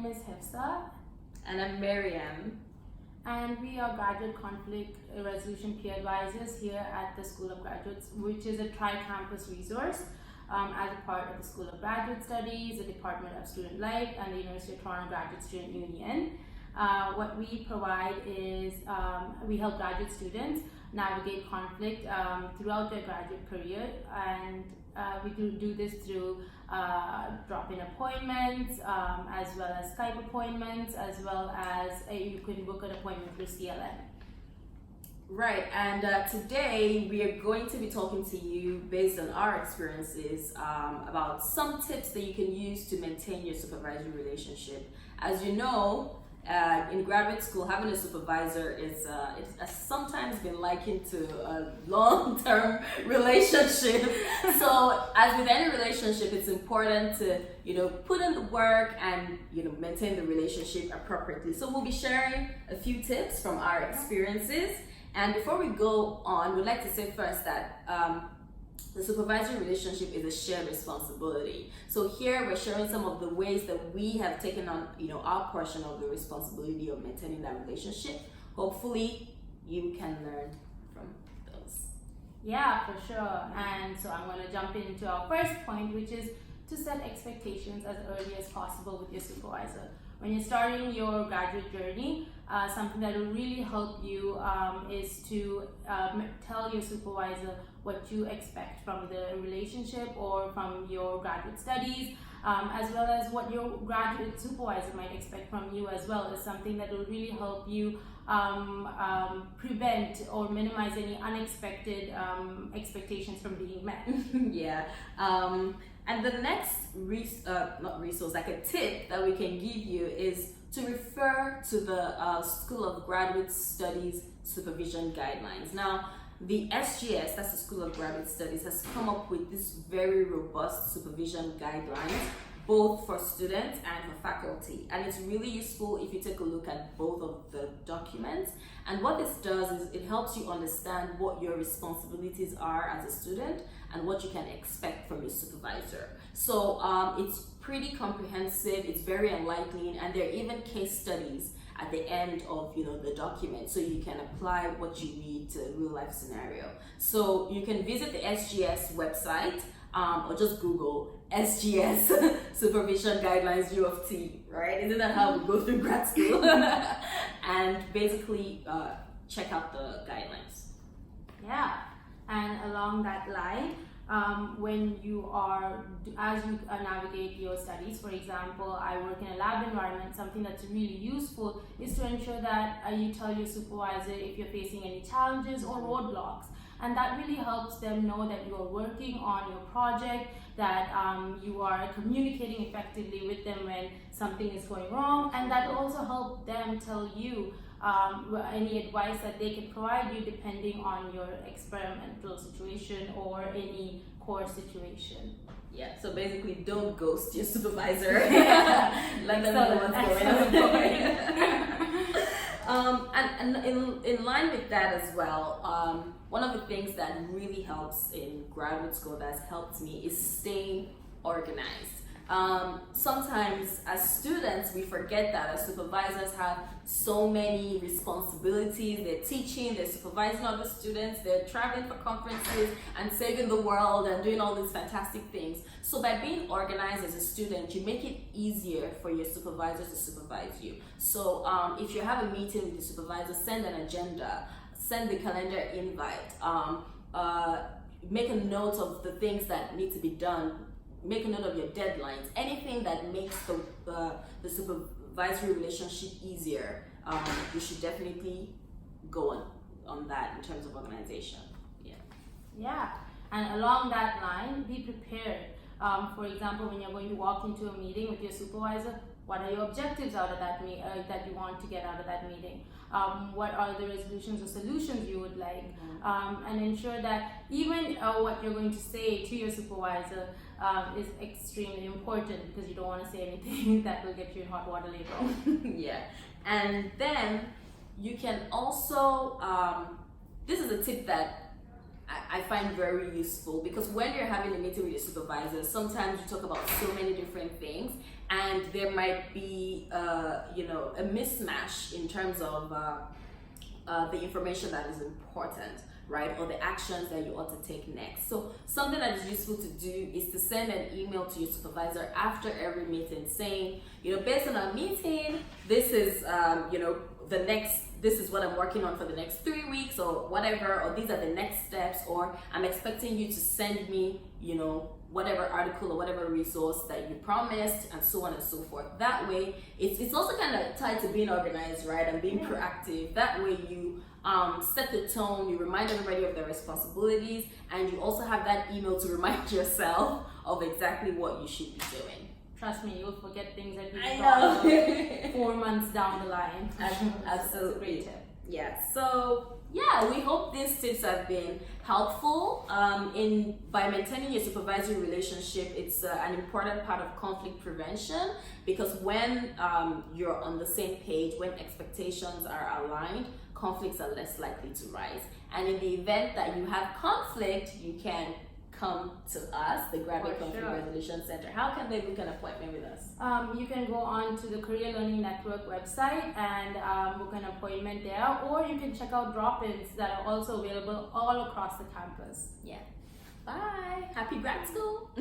name is Hefsa. And I'm Miriam. And we are Graduate Conflict Resolution Peer Advisors here at the School of Graduates, which is a tri-campus resource as a part of the School of Graduate Studies, the Department of Student Life, and the University of Toronto Graduate Student Union. What we provide is we help graduate students navigate conflict throughout their graduate career, and we do this through drop-in appointments, as well as Skype appointments, as well as you can book an appointment through CLN. Right, and today we are going to be talking to you based on our experiences about some tips that you can use to maintain your supervisory relationship. As you know, in graduate school, having a supervisor is it's sometimes been likened to a long-term relationship. So, as with any relationship, it's important to put in the work and maintain the relationship appropriately. So, we'll be sharing a few tips from our experiences. And before we go on, we'd like to say first that the supervisory relationship is a shared responsibility. So here we're sharing some of the ways that we have taken on, our portion of the responsibility of maintaining that relationship. Hopefully, you can learn from those. Yeah, for sure. And so I'm going to jump into our first point, which is to set expectations as early as possible with your supervisor. When you're starting your graduate journey, something that will really help you is to tell your supervisor what you expect from the relationship or from your graduate studies, as well as what your graduate supervisor might expect from you as well, is something that will really help you prevent or minimize any unexpected expectations from being met. Yeah. And the next like a tip that we can give you is to refer to the School of Graduate Studies Supervision Guidelines. Now, the SGS, that's the School of Graduate Studies, has come up with this very robust supervision guidelines, both for students and for faculty. And it's really useful if you take a look at both of the documents. And what this does is it helps you understand what your responsibilities are as a student and what you can expect from your supervisor. So it's pretty comprehensive, it's very enlightening, and there are even case studies at the end of the document, so you can apply what you read to a real life scenario. So you can visit the SGS website or just Google SGS Supervision Guidelines U of T, right? Isn't that how we go through grad school? And basically check out the guidelines. Yeah, and along that line, when you are, as you navigate your studies, for example, I work in a lab environment, something that's really useful is to ensure that you tell your supervisor if you're facing any challenges or roadblocks. And that really helps them know that you are working on your project, that you are communicating effectively with them when something is going wrong, and that will also help them tell you any advice that they can provide you depending on your experimental situation or any core situation. Yeah, so basically don't ghost your supervisor. Let them know what's going on. And in line with that as well, one of the things that really helps in graduate school that's helped me is staying organized. Sometimes as students we forget that as supervisors have so many responsibilities. They're teaching, they're supervising other students, they're traveling for conferences and saving the world and doing all these fantastic things. So by being organized as a student, you make it easier for your supervisor to supervise you. So if you have a meeting with your supervisor, send an agenda, send the calendar invite, make a note of the things that need to be done. Make a note of your deadlines. Anything that makes the supervisory relationship easier, you should definitely go on that in terms of organization. Yeah, and along that line, be prepared. For example, when you're going to walk into a meeting with your supervisor, what are your objectives out of that that you want to get out of that meeting? What are the resolutions or solutions you would like? And ensure that even what you're going to say to your supervisor is extremely important, because you don't want to say anything that will get you in hot water later on. Yeah, and then you can also, this is a tip that I find very useful, because when you're having a meeting with your supervisor, sometimes you talk about so many different things, and there might be a mismatch in terms of the information that is important, right, or the actions that you ought to take next. So something that is useful to do is to send an email to your supervisor after every meeting saying, based on our meeting, this is this is what I'm working on for the next 3 weeks or whatever, or these are the next steps, or I'm expecting you to send me, whatever article or whatever resource that you promised, and so on and so forth. That way, it's also kind of tied to being organized, right, and being proactive. That way you set the tone, you remind everybody of their responsibilities, and you also have that email to remind yourself of exactly what you should be doing. Trust me, you'll forget things that you I thought know. of 4 months down the line. Absolutely. That's a great tip. Yeah. So yeah, we hope these tips have been helpful. By maintaining your supervisory relationship, it's an important part of conflict prevention, because when you're on the same page, when expectations are aligned, conflicts are less likely to rise. And in the event that you have conflict, you can come to us, the Graduate Conflict Resolution Center. How can they book an appointment with us? You can go on to the Career Learning Network website and book an appointment there, or you can check out drop-ins that are also available all across the campus. Yeah. Bye. Happy grad school.